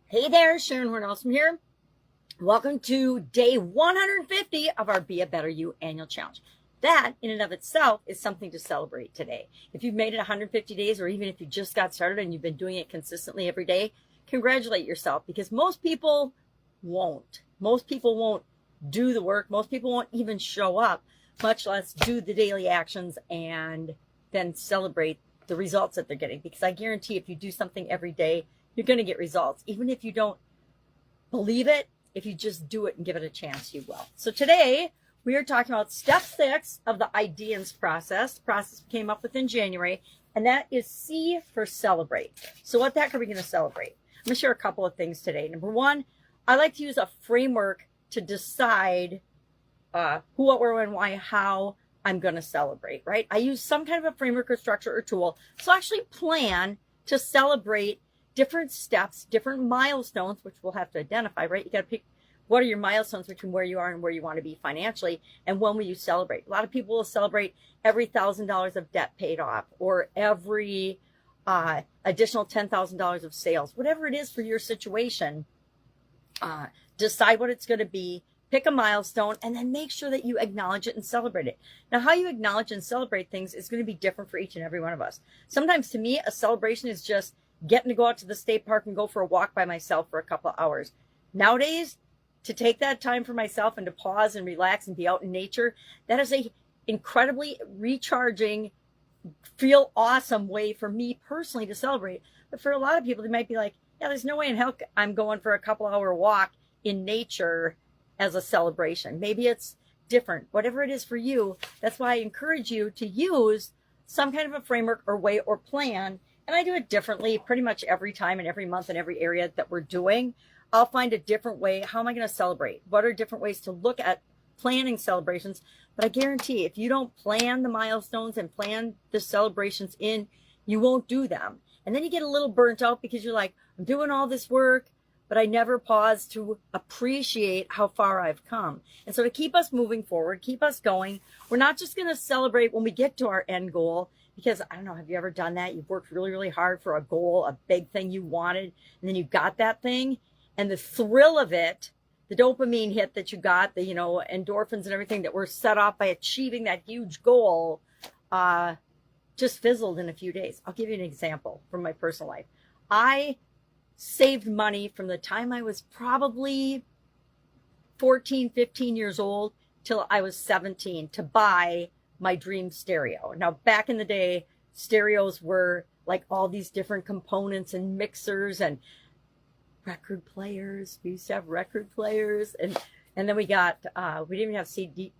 Hey there, Sharon Horne-Ellstrom here. Welcome to day 150 of our Be a Better You annual challenge. That, in and of itself, is something to celebrate today. If you've made it 150 days, or even if you just got started and you've been doing it consistently every day, congratulate yourself, because most people won't. Most people won't do the work. Most people won't even show up, much less do the daily actions and then celebrate the results that they're getting. Because I guarantee if you do something every day, you're going to get results. Even if you don't believe it, if you just do it and give it a chance, you will. So today we are talking about step 6 of the IDEANCE process. The process we came up with in January, and that is C for celebrate. So what the heck are we going to celebrate? I'm going to share a couple of things today. Number one, I like to use a framework to decide who, what, where, when, why, how I'm going to celebrate, right? I use some kind of a framework or structure or tool. So I actually plan to celebrate different steps, different milestones, which we'll have to identify, right? You got to pick what are your milestones between where you are and where you want to be financially, and when will you celebrate? A lot of people will celebrate every $1,000 of debt paid off, or every additional $10,000 of sales, whatever it is for your situation. Decide what it's going to be, pick a milestone, and then make sure that you acknowledge it and celebrate it. Now, how you acknowledge and celebrate things is going to be different for each and every one of us. Sometimes to me, a celebration is just getting to go out to the state park and go for a walk by myself for a couple of hours. Nowadays, to take that time for myself and to pause and relax and be out in nature, that is a incredibly recharging, feel awesome way for me personally to celebrate. But for a lot of people, they might be like, yeah, there's no way in hell I'm going for a couple hour walk in nature as a celebration. Maybe it's different. Whatever it is for you, that's why I encourage you to use some kind of a framework or way or plan. And I do it differently pretty much every time and every month in every area that we're doing. I'll find a different way. How am I going to celebrate? What are different ways to look at planning celebrations? But I guarantee if you don't plan the milestones and plan the celebrations in, you won't do them. And then you get a little burnt out because you're like, I'm doing all this work, but I never pause to appreciate how far I've come. And so to keep us moving forward, keep us going, we're not just going to celebrate when we get to our end goal. Because I don't know, have you ever done that? You've worked really, really hard for a goal, a big thing you wanted, and then you got that thing, and the thrill of it, the dopamine hit that you got, the endorphins and everything that were set off by achieving that huge goal, just fizzled in a few days. I'll give you an example from my personal life. I saved money from the time I was probably 14, 15 years old till I was 17 to buy my dream stereo. Now, back in the day, stereos were like all these different components and mixers and record players. We used to have record players, and then we got we didn't even have CD.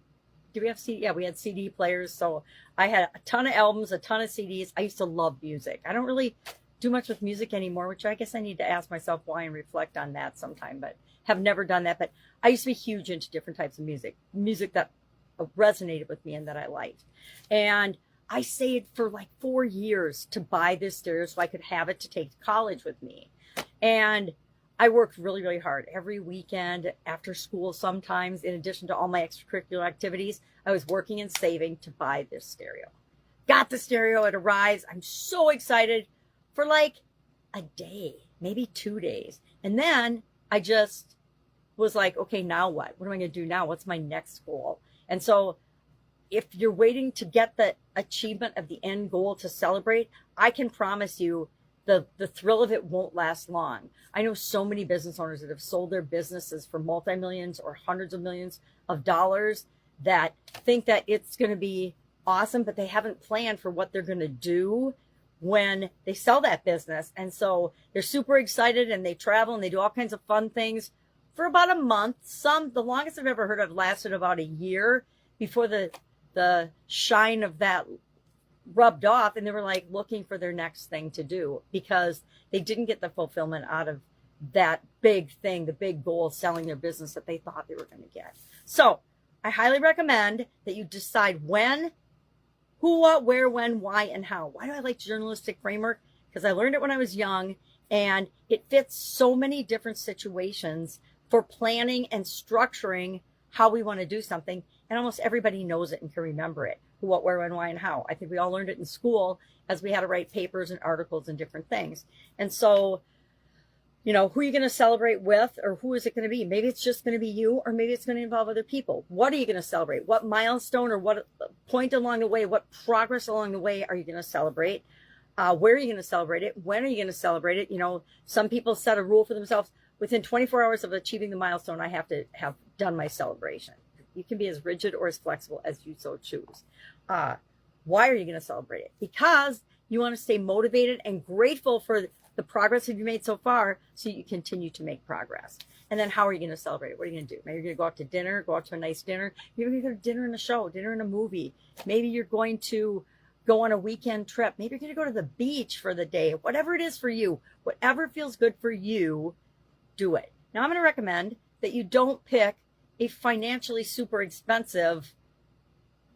Do we have CD? Yeah, we had CD players. So I had a ton of albums, a ton of CDs. I used to love music. I don't really do much with music anymore, which I guess I need to ask myself why and reflect on that sometime, but have never done that. But I used to be huge into different types of music that resonated with me and that I liked. And I saved for like 4 years to buy this stereo so I could have it to take to college with me. And I worked really, really hard every weekend after school. Sometimes, in addition to all my extracurricular activities, I was working and saving to buy this stereo. Got the stereo, it arrives. I'm so excited for like a day, maybe 2 days. And then I just was like, okay, now what? What am I going to do now? What's my next goal? And so if you're waiting to get the achievement of the end goal to celebrate, I can promise you the thrill of it won't last long. I know so many business owners that have sold their businesses for multi-millions or hundreds of millions of dollars that think that it's going to be awesome, but they haven't planned for what they're going to do when they sell that business. And so they're super excited and they travel and they do all kinds of fun things for about a month. The longest I've ever heard of lasted about a year before the shine of that rubbed off, and they were like looking for their next thing to do because they didn't get the fulfillment out of that big thing, the big goal, selling their business that they thought they were going to get. So I highly recommend that you decide when, who, what, where, when, why, and how. Why do I like journalistic framework? Because I learned it when I was young, and it fits so many different situations for planning and structuring how we want to do something. And almost everybody knows it and can remember it. Who, what, where, when, why, and how. I think we all learned it in school as we had to write papers and articles and different things. And so You know, who are you going to celebrate with, or who is it going to be? Maybe it's just going to be you, or maybe it's going to involve other people. What are you going to celebrate? What milestone or what point along the way, what progress along the way are you going to celebrate? Where are you going to celebrate it? When are you going to celebrate it? You know, some people set a rule for themselves. Within 24 hours of achieving the milestone, I have to have done my celebration. You can be as rigid or as flexible as you so choose. Why are you going to celebrate it? Because you want to stay motivated and grateful for the progress that you've made so far, so you continue to make progress. And then how are you going to celebrate it? What are you going to do? Maybe you're going to go out to dinner, go out to a nice dinner. Maybe you're going to go to dinner and a show, dinner and a movie. Maybe you're going to go on a weekend trip. Maybe you're going to go to the beach for the day. Whatever it is for you, whatever feels good for you, do it. Now, I'm going to recommend that you don't pick a financially super expensive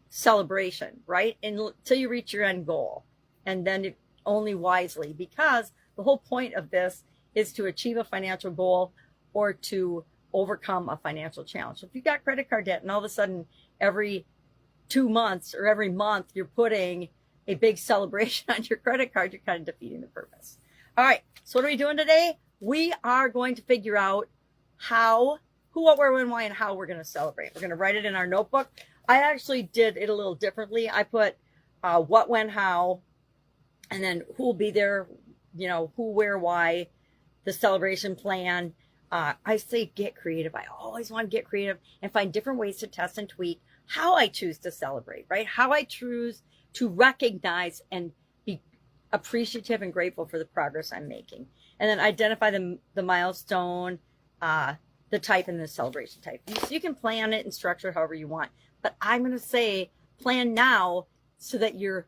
celebration, right? Until you reach your end goal. And then only wisely, because the whole point of this is to achieve a financial goal or to overcome a financial challenge. If you've got credit card debt and all of a sudden every 2 months or every month you're putting a big celebration on your credit card, you're kind of defeating the purpose. All right, so what are we doing today? We are going to figure out how, who, what, where, when, why, and how we're going to celebrate. We're going to write it in our notebook. I actually did it a little differently. I put what, when, how, and then who will be there, you know, who, where, why, the celebration plan. I say get creative. I always want to get creative and find different ways to test and tweak how I choose to celebrate, right? How I choose to recognize and be appreciative and grateful for the progress I'm making. And then identify the milestone, the type, and the celebration type. So you can plan it and structure however you want. But I'm going to say plan now so that you're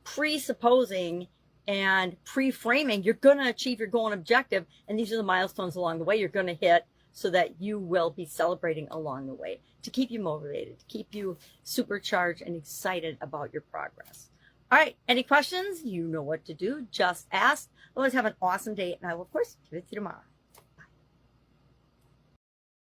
presupposing and pre-framing you're going to achieve your goal and objective, and these are the milestones along the way you're going to hit, so that you will be celebrating along the way to keep you motivated, to keep you supercharged and excited about your progress. All right, any questions? You know what to do. Just ask. Otherwise, have an awesome day, and I will, of course, give it to you tomorrow.